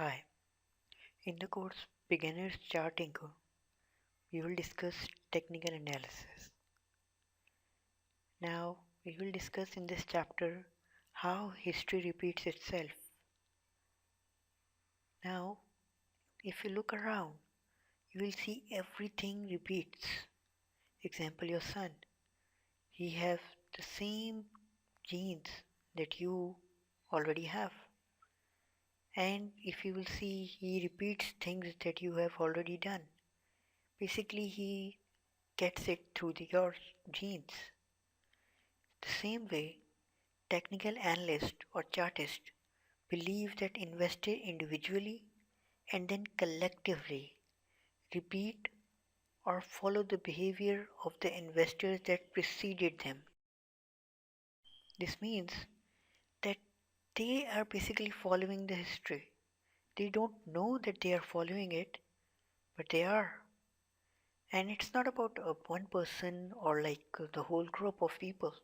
Hi, in the course Beginner's Charting, we will discuss technical analysis. Now, we will discuss in this chapter how history repeats itself. Now, if you look around, you will see everything repeats. Example, your son. He has the same genes that you already have. And if you will see, he repeats things that you have already done. Basically, he gets it through your genes. The same way, technical analysts or chartists believe that investors individually and then collectively repeat or follow the behavior of the investors that preceded them. This means that they are basically following the history. They don't know that they are following it, but they are. And it's not about one person or the whole group of people.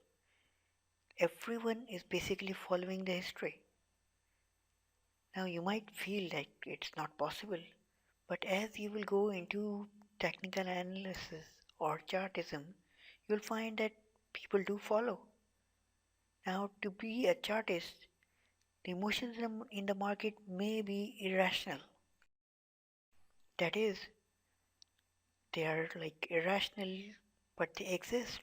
Everyone is basically following the history. Now you might feel like it's not possible, but as you will go into technical analysis or chartism, you'll find that people do follow. Now, to be a chartist, the emotions in the market may be irrational. That is, they are like irrational, but they exist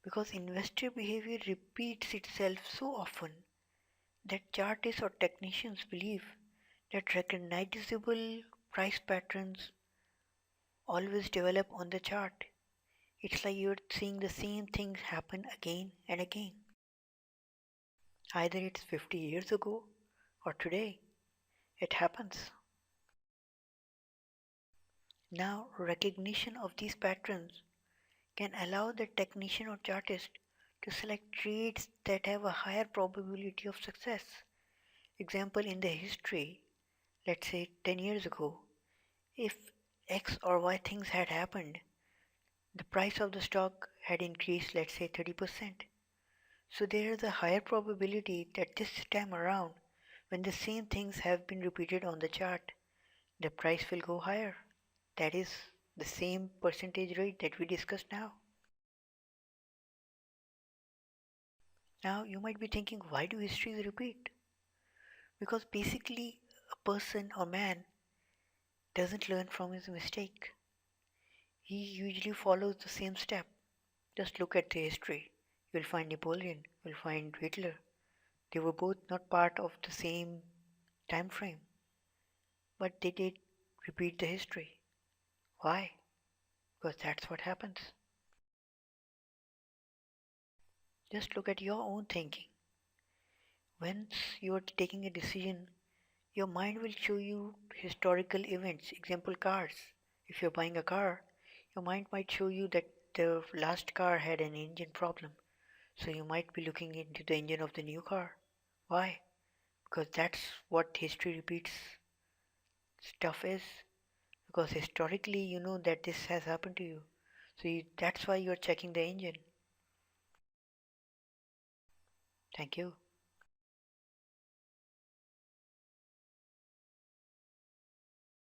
because investor behavior repeats itself so often that chartists or technicians believe that recognizable price patterns always develop on the chart. It's like you're seeing the same things happen again and again. Either it's 50 years ago or today. It happens. Now, recognition of these patterns can allow the technician or chartist to select trades that have a higher probability of success. Example, in the history, let's say 10 years ago, if X or Y things had happened, the price of the stock had increased, let's say 30%. So there is a higher probability that this time around, when the same things have been repeated on the chart, the price will go higher. That is the same percentage rate that we discussed now. Now you might be thinking, why do histories repeat? Because basically a person or man doesn't learn from his mistake. He usually follows the same step. Just look at the history. You'll find Napoleon, you'll find Hitler. They were both not part of the same time frame, but they did repeat the history. Why? Because that's what happens. Just look at your own thinking. Once you are taking a decision, your mind will show you historical events. Example, cars. If you're buying a car, your mind might show you that the last car had an engine problem. So you might be looking into the engine of the new car. Why? Because that's what history repeats stuff is. Because historically you know that this has happened to you. So that's why you're checking the engine. Thank you.